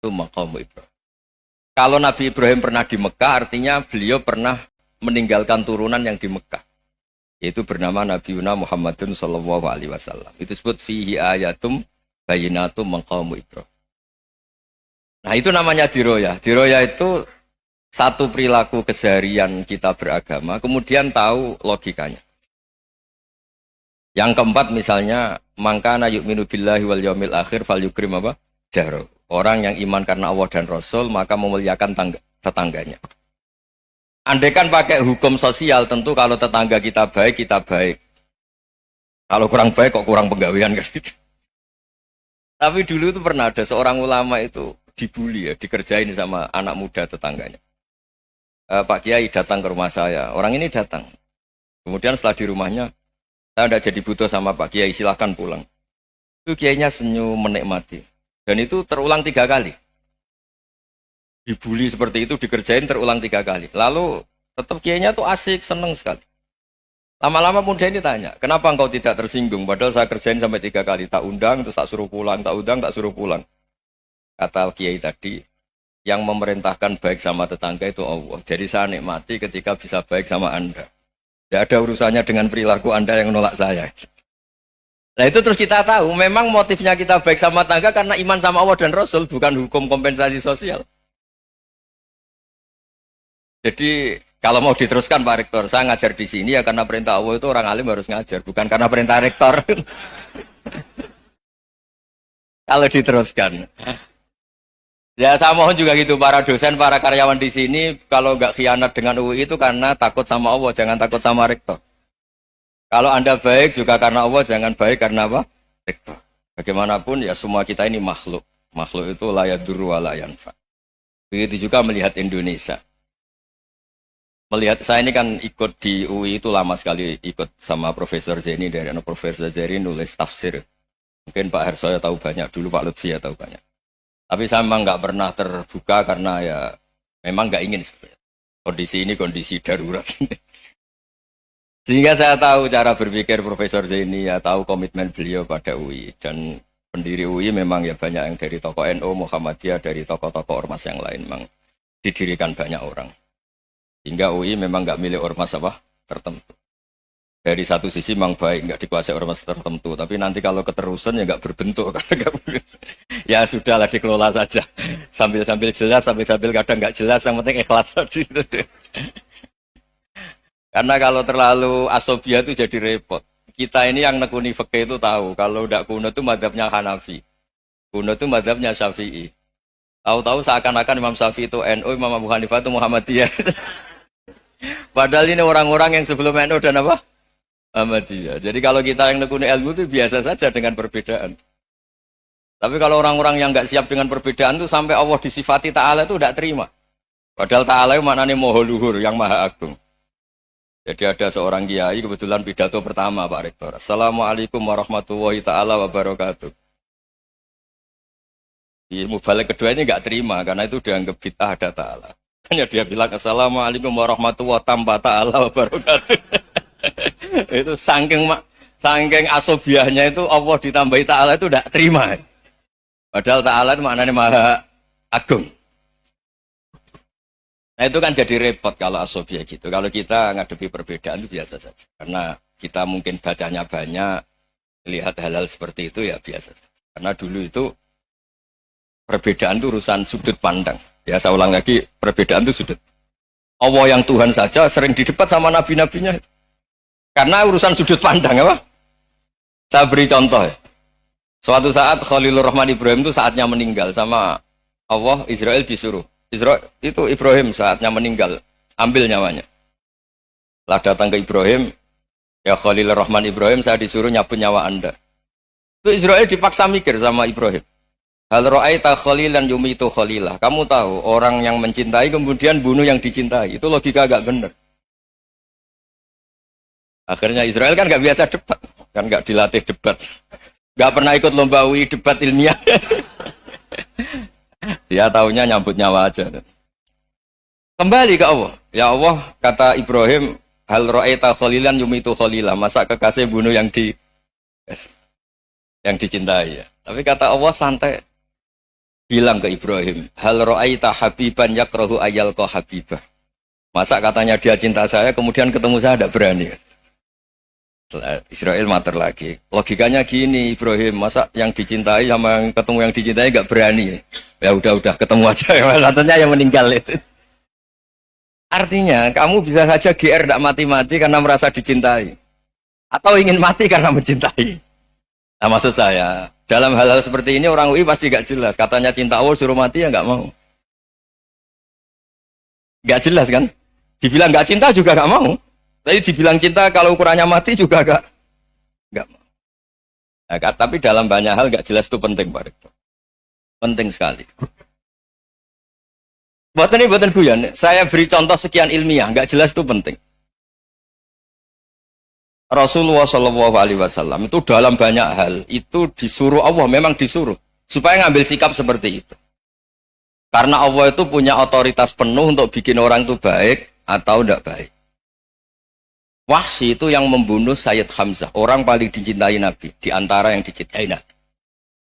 bayinatu maqamu Ibrahim. Kalau Nabi Ibrahim pernah di Mekah, artinya beliau pernah meninggalkan turunan yang di Mekah, yaitu bernama Nabiuna Muhammadun sallallahu alaihi wasallam. Itu disebut fihi ayatum bayinatum maqamu Ibrahim. Nah, itu namanya diroya. Diroya itu satu perilaku keseharian kita beragama, kemudian tahu logikanya. Yang keempat misalnya, mangkana yu'minu billahi wal yaumil akhir falyukrim apa? Jaro. Orang yang iman karena Allah dan Rasul, maka memuliakan tetangganya. Andaikan pakai hukum sosial, tentu kalau tetangga kita baik, kita baik. Kalau kurang baik, kok kurang penggawean kan gitu. Tapi dulu itu pernah ada seorang ulama itu dibully ya, dikerjain sama anak muda tetangganya. Pak Kiai datang ke rumah saya, orang ini datang. Kemudian setelah di rumahnya, saya tidak jadi butuh sama Pak Kiai, silahkan pulang. Itu Kiainya senyum menikmati. Dan itu terulang 3 kali. Dibully seperti itu, dikerjain terulang 3 kali. Lalu tetap Kiainya tuh asik, seneng sekali. Lama-lama muda ini tanya, kenapa engkau tidak tersinggung? Padahal saya kerjain sampai 3 kali. Tak undang, terus tak suruh pulang, tak undang, tak suruh pulang. Kata Kiai tadi, yang memerintahkan baik sama tetangga itu Allah. Jadi saya nikmati ketika bisa baik sama Anda. Tidak ada urusannya dengan perilaku Anda yang menolak saya. Nah itu terus kita tahu, memang motifnya kita baik sama tetangga karena iman sama Allah dan Rasul, bukan hukum kompensasi sosial. Jadi kalau mau diteruskan Pak Rektor, saya ngajar di sini ya karena perintah Allah itu orang alim harus ngajar, bukan karena perintah Rektor. Kalau diteruskan. Ya saya mohon juga gitu, para dosen, para karyawan di sini, kalau nggak khianat dengan UI itu karena takut sama Allah, jangan takut sama Rektor. Kalau Anda baik juga karena Allah, jangan baik karena apa? Rektor. Bagaimanapun ya semua kita ini makhluk. Makhluk itu la yadurru wa la yanfa. Begitu juga melihat Indonesia. Melihat saya ini kan ikut di UI itu lama sekali, ikut sama Profesor Zeni dari Profesor Zeni nulis tafsir. Mungkin Pak Hersoyo tahu banyak, dulu Pak Lutfi ya tahu banyak. Tapi saya memang nggak pernah terbuka karena ya memang nggak ingin sebenarnya. Kondisi ini kondisi darurat. Sehingga saya tahu cara berpikir Profesor Zeni, ya tahu komitmen beliau pada UI. Dan pendiri UI memang ya banyak yang dari tokoh NU, Muhammadiyah, dari tokoh-tokoh ormas yang lain. Memang didirikan banyak orang. Hingga UI memang nggak milik ormas apa tertentu. Dari satu sisi memang baik, nggak dikuasai ormas tertentu. Tapi nanti kalau keterusan ya nggak berbentuk. Ya sudahlah dikelola saja. Sambil-sambil jelas, sambil-sambil kadang nggak jelas, yang penting ikhlas tadi. Karena kalau terlalu asobia itu jadi repot. Kita ini yang nekuni fikih itu tahu, kalau tidak kuno itu mazhabnya Hanafi. Kuno itu mazhabnya Syafi'i. Tahu-tahu seakan-akan Imam Syafi'i itu NU, Imam Abu Hanifah itu Muhammadiyah. Padahal ini orang-orang yang sebelum NU dan apa? Muhammadiyah. Jadi kalau kita yang nekuni ilmu itu biasa saja dengan perbedaan. Tapi kalau orang-orang yang nggak siap dengan perbedaan itu sampai Allah disifati Ta'ala itu tidak terima. Padahal Ta'ala itu maknanya Maha Luhur, yang Maha Agung. Jadi ada seorang kiai kebetulan pidato pertama Pak Rektor. Assalamualaikum warahmatullahi ta'ala wabarakatuh. Di mubalik kedua ini nggak terima karena itu dianggap bid'ah ada ta'ala. Hanya dia bilang Assalamualaikum warahmatullahi ta'ala wabarakatuh. Itu saking asobiahnya itu Allah ditambahi ta'ala itu tidak terima. Padahal ta'ala itu maknanya Maha Agung. Nah itu kan jadi repot kalau asobia gitu. Kalau kita ngadepi perbedaan itu biasa saja. Karena kita mungkin bacanya banyak, lihat hal-hal seperti itu ya biasa saja. Karena dulu itu perbedaan itu urusan sudut pandang. Ya saya ulang lagi, perbedaan itu sudut. Allah yang Tuhan saja sering didebat sama nabi-nabinya. Karena urusan sudut pandang apa? Saya beri contoh ya. Suatu saat Khalilur Rahman Ibrahim itu saatnya meninggal sama Allah, Israel disuruh. Itu Ibrahim saatnya meninggal, ambil nyawanya. Setelah datang ke Ibrahim, ya Khalilur Rahman Ibrahim, saya disuruh nyabut nyawa Anda. Itu Israel dipaksa mikir sama Ibrahim. Hal ra'aita khalilan yumitu khalilah. Kamu tahu orang yang mencintai kemudian bunuh yang dicintai. Itu logika agak benar. Akhirnya Israel kan nggak biasa debat, kan nggak dilatih debat, nggak pernah ikut lomba UI debat ilmiah. Dia taunya nyambut nyawa aja. Kembali ke Allah. Ya Allah, kata Ibrahim, hal ra'aita khalilan yumitu khalilah. Masa kekasih bunuh yang dicintai ya. Tapi kata Allah santai. bilang ke Ibrahim, hal ra'aita habiban yakrahu ayyalqa habibah. Masa katanya dia cinta saya, kemudian ketemu saya tidak berani. Israel mater lagi. Logikanya gini, Ibrahim, masa yang dicintai sama yang ketemu yang dicintai nggak berani? Ya udah ketemu aja. Katanya yang meninggal itu. Artinya kamu bisa saja GR tidak mati-mati karena merasa dicintai, atau ingin mati karena mencintai. Nah maksud saya, dalam hal-hal seperti ini orang UI pasti nggak jelas. Katanya cinta Allah suruh mati ya nggak mau. Nggak jelas kan? Dibilang nggak cinta juga nggak mau. Tapi dibilang cinta kalau ukurannya mati juga nggak mau. Nah, tapi dalam banyak hal nggak jelas itu penting, Pak Rektor. Penting sekali. Buatan guyon. Saya beri contoh sekian ilmiah, nggak jelas itu penting. Rasulullah Shallallahu Alaihi Wasallam itu dalam banyak hal itu disuruh Allah, memang disuruh supaya ngambil sikap seperti itu. Karena Allah itu punya otoritas penuh untuk bikin orang itu baik atau tidak baik. Wahsy itu yang membunuh Sayyid Hamzah, orang paling dicintai Nabi, di antara yang dicintai Nabi.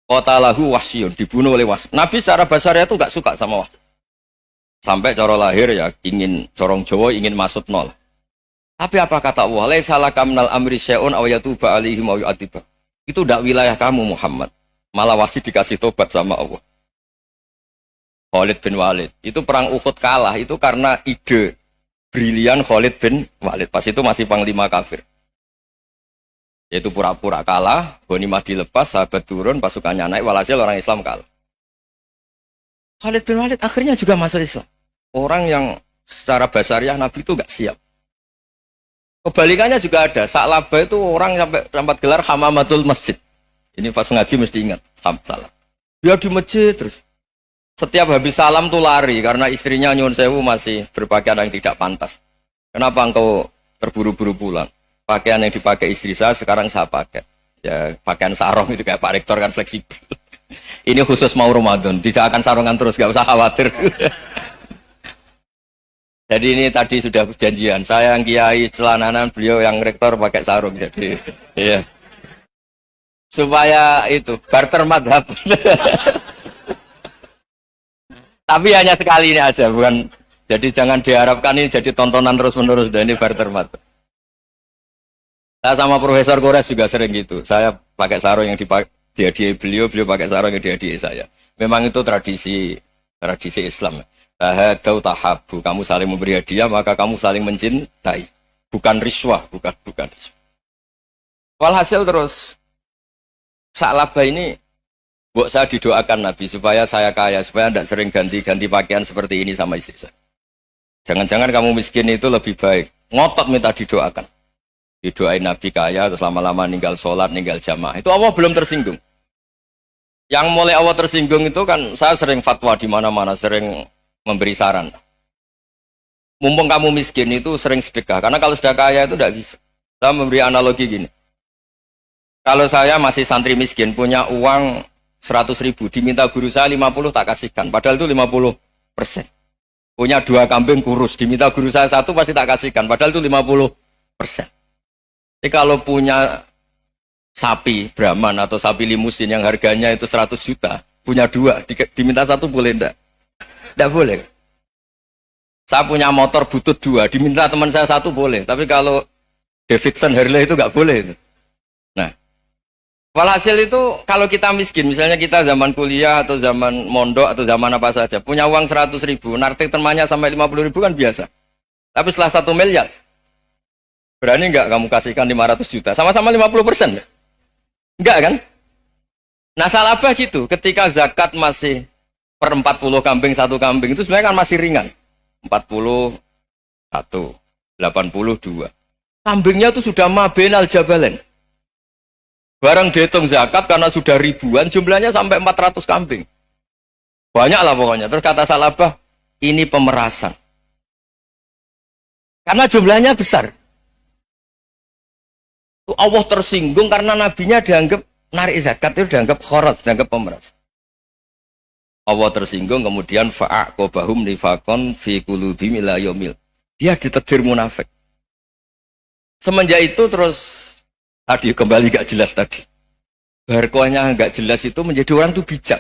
Qatalahu Wahsyun, dibunuh oleh Wahsy. Nabi secara basarnya itu nggak suka sama Wahsy. Sampai cara lahir ya ingin corong Jawa ingin masuk nol. Tapi apa kata Allah? Laisa laka minal amri syai'un aw yatuba alaihim aw yu'adziba. Itu tidak wilayah kamu Muhammad. Malah Wahsy dikasih tobat sama Allah. Khalid bin Walid. Itu perang Uhud kalah itu karena ide brilian Khalid bin Walid. Pas itu masih panglima kafir. Yaitu pura-pura kalah, ghanimah dilepas, sahabat turun, pasukannya naik, walhasil orang Islam kalah. Khalid bin Walid akhirnya juga masuk Islam. Orang yang secara basariah Nabi itu gak siap. Kebalikannya juga ada. Sa'labah itu orang sampai dapat gelar Hamamatul Masjid. Ini pas ngaji mesti ingat. Salah. Dia di masjid terus. Setiap habis salam tuh lari. Karena istrinya Nyun Sewu masih berpakaian yang tidak pantas. Kenapa engkau terburu-buru pulang? Pakaian yang dipakai istri saya sekarang saya pakai. Ya pakaian sarung itu kayak Pak Rektor kan fleksibel. Ini khusus mau Ramadan. Tidak akan sarungan terus. Gak usah khawatir. Jadi ini tadi sudah perjanjian. Saya yang kiai celananan, beliau yang rektor pakai sarung. Jadi, iya. Supaya itu barter madhab. Tapi hanya sekali ini aja, bukan. Jadi jangan diharapkan ini jadi tontonan terus-menerus. Dan ini barter madhab. Saya sama Profesor Kores juga sering gitu. Saya pakai sarung yang dihadiahi beliau pakai sarung yang dihadiahi saya. Memang itu tradisi Islam. Tahadau tahabu, kamu saling memberi hadiah maka kamu saling mencintai, bukan riswah, bukan riswah. Walhasil terus Sa'labah ini buat saya didoakan Nabi supaya saya kaya, supaya tidak sering ganti-ganti pakaian seperti ini sama istri saya. Jangan-jangan kamu miskin itu lebih baik, ngotot minta didoakan. Didoain Nabi kaya terus lama-lama ninggal sholat, ninggal jamaah. Itu Allah belum tersinggung. Yang mulai Allah tersinggung itu kan saya sering fatwa di mana-mana, sering memberi saran. Mumpung kamu miskin itu sering sedekah. Karena kalau sudah kaya itu tidak bisa. Saya memberi analogi gini. Kalau saya masih santri miskin, punya uang 100.000, diminta guru saya 50 tak kasihkan. Padahal itu 50%. Punya 2 kambing kurus, diminta guru saya 1 pasti tak kasihkan. Padahal itu 50%. Jadi kalau punya sapi Brahman atau sapi limusin yang harganya itu 100 juta, punya 2, diminta 1 boleh enggak? Tidak boleh. Saya punya motor butut 2, diminta teman saya 1 boleh. Tapi kalau Davidson Harley itu nggak boleh. Itu. Nah, walhasil itu kalau kita miskin, misalnya kita zaman kuliah atau zaman mondok atau zaman apa saja, punya uang 100.000, narik temannya sampai 50.000 kan biasa. Tapi setelah 1 miliar, berani nggak kamu kasihkan 500 juta? Sama-sama 50%. Enggak kan? Nah, Sa'labah gitu, ketika zakat masih per 40 kambing 1 kambing itu sebenarnya kan masih ringan. 41, 82. Kambingnya itu sudah mabenal jabalen. Barang dihitung zakat karena sudah ribuan, jumlahnya sampai 400 kambing. Banyak lah pokoknya. Terus kata Sa'labah, ini pemerasan. Karena jumlahnya besar. Allah tersinggung karena nabinya dianggap narik zakat itu dianggap khorat, dianggap pemerasan. Allah tersinggung kemudian fa'aqobahum nifakon fi qulubihim ila yaumil. Dia ditegur munafik. Semenjak itu terus tadi kembali gak jelas tadi. Barkohnya gak jelas itu menjadi orang itu bijak.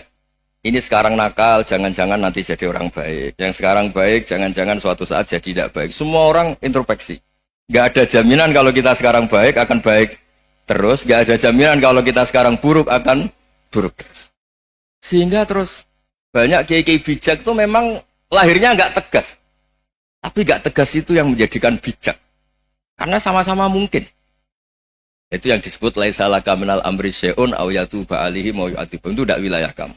ini sekarang nakal, jangan-jangan nanti jadi orang baik. Yang sekarang baik, jangan-jangan suatu saat jadi tidak baik. Semua orang introspeksi. Gak ada jaminan kalau kita sekarang baik akan baik terus. Gak ada jaminan kalau kita sekarang buruk akan buruk terus. Sehingga terus banyak kiai-kiai bijak itu memang lahirnya nggak tegas. Tapi nggak tegas itu yang menjadikan bijak. Karena sama-sama mungkin. Itu yang disebut laisa laka minal amri syai'un aw yatuba alihi mau yu'adzibun. Itu tidak wilayah kamu.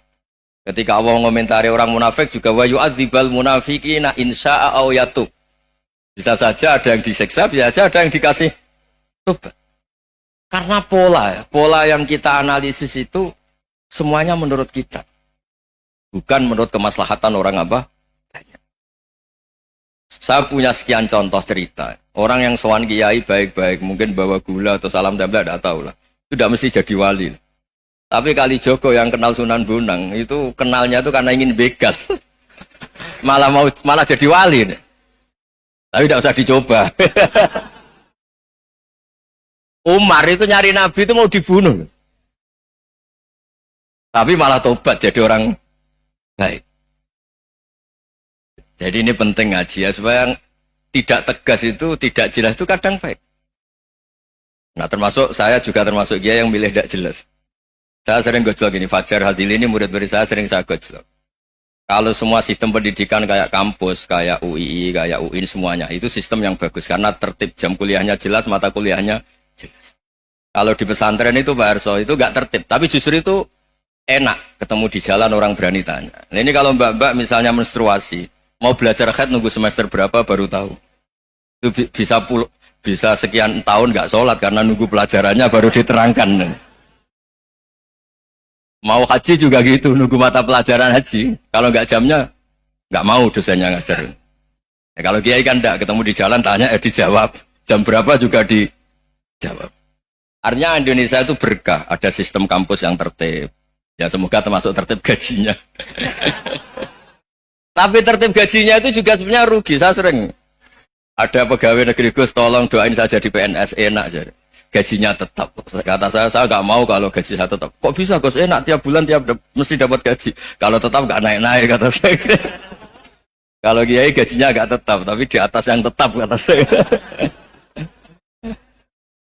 Ketika Allah mengomentari orang munafik juga wa yu'adzibal munafiqina insya'a aw yatub. Bisa saja ada yang disiksa, bisa saja ada yang dikasih tobat. Karena pola yang kita analisis itu semuanya menurut kita. Bukan menurut kemaslahatan orang apa? Banyak. Saya punya sekian contoh cerita. Orang yang sowan kiai baik-baik, mungkin bawa gula atau salam tempel, tidak tahu lah. Itu tidak mesti jadi wali. Tapi Kali Joko yang kenal Sunan Bonang, itu kenalnya itu karena ingin begal. malah jadi wali. Tapi tidak usah dicoba. Umar itu nyari Nabi itu mau dibunuh. Tapi malah tobat jadi orang baik. Jadi ini penting ngaji ya, supaya tidak tegas itu, tidak jelas itu kadang baik. Nah termasuk saya juga termasuk dia yang milih tidak jelas. Saya sering gojlok gini, Fajar Hadil ini murid-murid saya sering saya gojlok. Kalau semua sistem pendidikan kayak kampus, kayak UII, kayak UIN semuanya, itu sistem yang bagus. Karena tertib jam kuliahnya jelas, mata kuliahnya jelas. Kalau di pesantren itu Pak Arso, itu gak tertib. Tapi justru itu enak ketemu di jalan orang berani tanya. Nah ini kalau mbak-mbak misalnya menstruasi, mau belajar haid nunggu semester berapa baru tahu. Itu bisa sekian tahun nggak sholat karena nunggu pelajarannya baru diterangkan. Mau haji juga gitu, nunggu mata pelajaran haji. Kalau nggak jamnya nggak mau dosennya ngajar. Ya, kalau kiai kan enggak, ketemu di jalan tanya dijawab. Jam berapa juga dijawab. Artinya Indonesia itu berkah, ada sistem kampus yang tertib. Ya semoga termasuk tertib gajinya. Tapi tertib gajinya itu juga sebenarnya rugi. Saya sering ada pegawai negeri Gus, tolong doain saya jadi PNS enak jadi. Gajinya tetap. Kata saya nggak mau kalau gaji saya tetap. Kok bisa Gus enak tiap bulan mesti dapat gaji. Kalau tetap nggak naik-naik kata saya. Kalau kiai gajinya nggak tetap, tapi di atas yang tetap kata saya.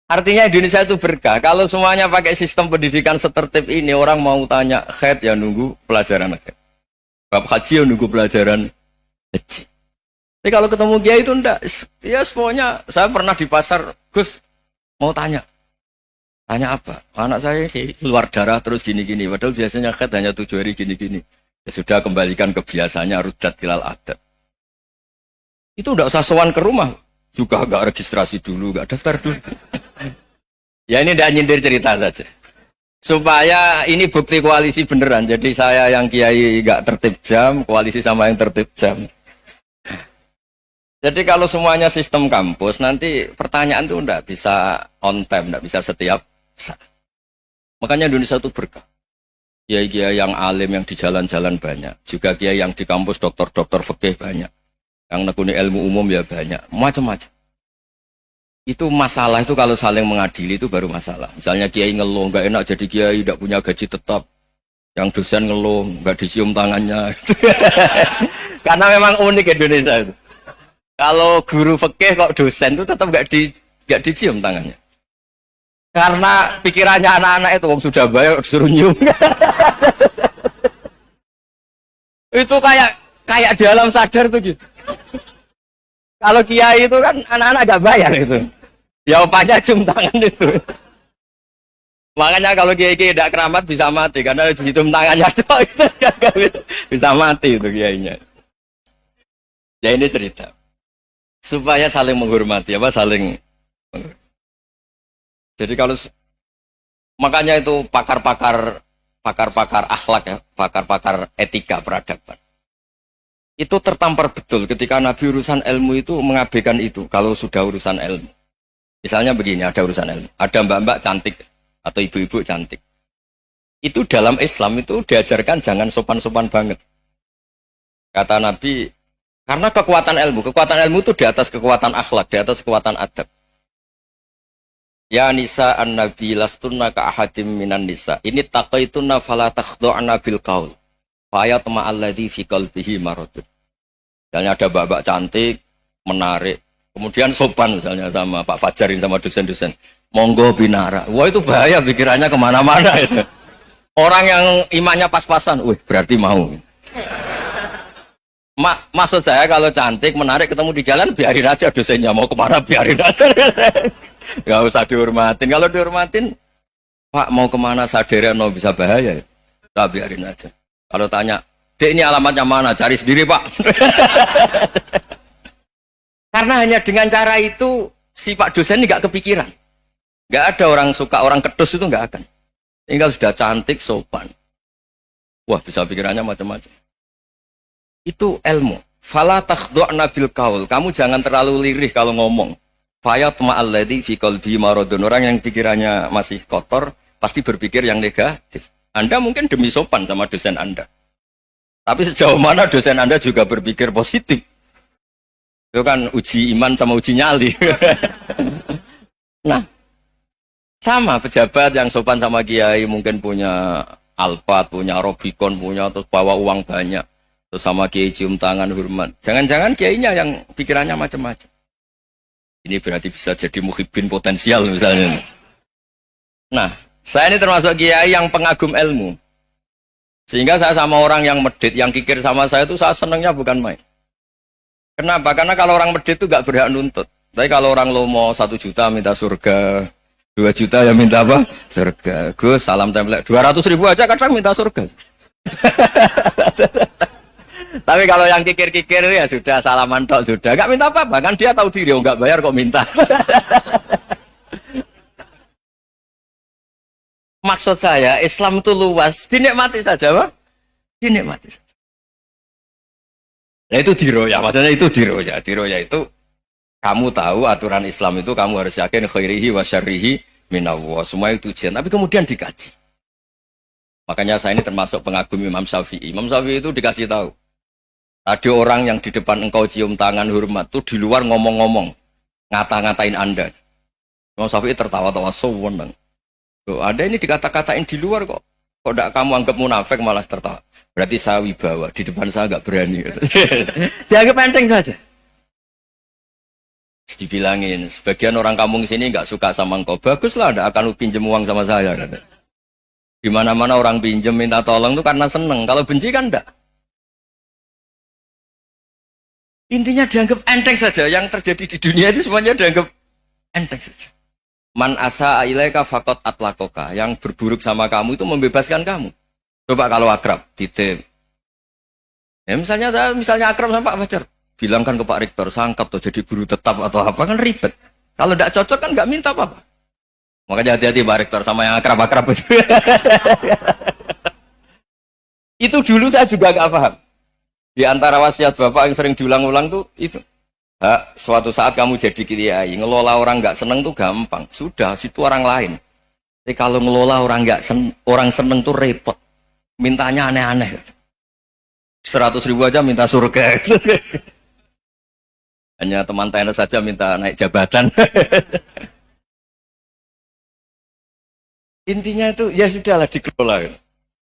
Artinya Indonesia itu berkah. Kalau semuanya pakai sistem pendidikan setertib ini, orang mau tanya haid ya nunggu pelajaran haid. Bab haji ya nunggu pelajaran haji. Tapi kalau ketemu kiai itu enggak. Ya semuanya, saya pernah di pasar, Gus mau tanya apa? Anak saya sih keluar darah terus gini-gini. Padahal biasanya haid hanya 7 hari gini-gini. Ya sudah kembalikan ke biasanya rudat hilal adat. Itu enggak usah sowan ke rumah. Juga enggak registrasi dulu, enggak daftar dulu. Ya ini enggak nyindir cerita saja. Supaya ini bukti koalisi beneran. Jadi saya yang kiai enggak tertib jam, koalisi sama yang tertib jam. Jadi kalau semuanya sistem kampus, nanti pertanyaan itu enggak bisa on time, enggak bisa setiap saat. Makanya Indonesia itu berkah. Kiai-kiai yang alim yang di jalan-jalan banyak. Juga kiai yang di kampus dokter-dokter fikih banyak. Yang nekuni ilmu umum ya banyak. Macam-macam. Itu masalah itu kalau saling mengadili itu baru masalah. Misalnya kiai ngeluh, enggak enak jadi kiai, enggak punya gaji tetap. Yang dosen ngeluh, enggak dicium tangannya. Karena memang unik Indonesia itu. Kalau guru fikih kok dosen itu tetap enggak dicium tangannya. Karena pikirannya anak-anak itu wong sudah bayar disuruh nyium. Itu kayak di alam sadar tuh gitu. Kalau kiai itu kan anak-anak enggak bayar itu. Ya opanya cium tangan itu. Makanya kalau kiai tidak keramat bisa mati karena cium tangannya doang itu bisa mati itu kiainya. Ya ini cerita. Supaya saling menghormati saling menghormati. Jadi kalau makanya itu pakar-pakar akhlak ya, pakar-pakar etika peradaban. Itu tertampar betul ketika Nabi urusan ilmu itu mengabaikan itu kalau sudah urusan ilmu. Misalnya begini, ada urusan ilmu, ada mbak-mbak cantik atau ibu-ibu cantik. Itu dalam Islam itu diajarkan jangan sopan-sopan banget. Kata Nabi, karena kekuatan ilmu itu di atas kekuatan akhlak, di atas kekuatan adab. Ya nisa an-nabi lastunna ka ahadim minan nisa. Ini taqaitunna fala takhdu'na bil qaul. Fayat ma'alladzi fi qalbihi maradun. Misalnya ada mbak-mbak cantik, menarik, kemudian sopan misalnya sama Pak Fajarin sama dosen-dosen. Monggo binara. Wah itu bahaya pikirannya kemana-mana itu. Orang yang imannya pas-pasan, berarti mau. Maksud saya kalau cantik, menarik, ketemu di jalan, biarin aja dosennya. Mau kemana, biarin aja. Gak usah dihormatin. Kalau dihormatin, Pak mau kemana, saderno bisa bahaya. Nah, biarin aja. Kalau tanya, Dek ini alamatnya mana? Cari sendiri Pak. Karena hanya dengan cara itu, si Pak dosen ini gak kepikiran. Gak ada orang suka, orang kedus itu gak akan. Tinggal sudah cantik, sopan. Wah bisa pikirannya macam-macam. Itu ilmu. Fala takhdu'na bil qaul. Kamu jangan terlalu lirih kalau ngomong. Fayat ma'alladzi fi qalbi maradun. Orang yang pikirannya masih kotor pasti berpikir yang negatif. Anda mungkin demi sopan sama dosen Anda. Tapi sejauh mana dosen Anda juga berpikir positif. Itu kan uji iman sama uji nyali. Nah, sama pejabat yang sopan sama kiai mungkin punya Alphard, punya Robicon, punya terus bawa uang banyak. Terus sama kiai cium tangan hormat. Jangan-jangan kiainya yang pikirannya macam-macam. Ini berarti bisa jadi muhibbin potensial misalnya. Nah, saya ini termasuk kiai yang pengagum ilmu. Sehingga saya sama orang yang medit, yang kikir sama saya itu saya senangnya bukan main. Kenapa? Karena kalau orang medit itu gak berhak nuntut. Tapi kalau orang lomo 1 juta minta surga, 2 juta ya minta apa? Surga. Gus, salam template. 200.000 aja kadang minta surga. Tapi kalau yang kikir-kikir ya sudah salaman tok sudah. Gak minta apa-apa. Kan dia tahu diri, gak bayar kok minta. Maksud saya, Islam itu luas, dinikmati saja, Pak. Dinikmati saja. Nah itu diroya, maksudnya itu diroya. Diroya itu, kamu tahu aturan Islam itu, kamu harus yakin khairihi wa syarrihi minallah. Semua itu ujian, tapi kemudian dikaji. Makanya saya ini termasuk pengagum Imam Syafi'i. Imam Syafi'i itu dikasih tahu. Ada orang yang di depan engkau cium tangan hormat, itu di luar ngomong-ngomong. Ngata-ngatain Anda. Imam Syafi'i tertawa-tawa, sewenang. Ada ini dikata-katain di luar kok. Kok tidak kamu anggap munafik malah tertawa. Berarti saya wibawa. Di depan saya nggak berani. Dianggap enteng saja. Dibilangin, sebagian orang kampung sini nggak suka sama engkau. Baguslah, tidak akan pinjam uang sama saya. Di mana-mana orang pinjam minta tolong itu karena seneng. Kalau benci kan enggak. Intinya dianggap enteng saja. Yang terjadi di dunia itu semuanya dianggap enteng saja. Man asa ilaika faqat atlakoka. Yang berburuk sama kamu itu membebaskan kamu. Coba kalau akrab, titip. Ya misalnya akrab sama Pak Fajar. Bilangkan ke Pak Rektor, sangkap tuh jadi guru tetap atau apa, kan ribet. Kalau tidak cocok kan nggak minta apa-apa. Makanya hati-hati Pak Rektor sama yang akrab-akrab itu. Itu dulu saya juga nggak paham. Di antara wasiat Bapak yang sering diulang-ulang tuh itu. Suatu saat kamu jadi kiai, ngelola orang nggak seneng tuh gampang. Sudah, situ orang lain. Tapi kalau ngelola orang nggak orang seneng tuh repot. Mintanya aneh-aneh. 100.000 aja minta surga. Hanya teman tenis saja minta naik jabatan. Intinya itu ya sudahlah dikelola.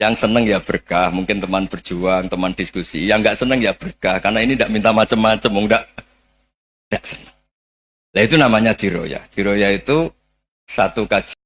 Yang seneng ya berkah, mungkin teman berjuang, teman diskusi. Yang nggak seneng ya berkah, karena ini tidak minta macam-macam, tidak senang. Nah itu namanya diroya. Diroya itu satu kajian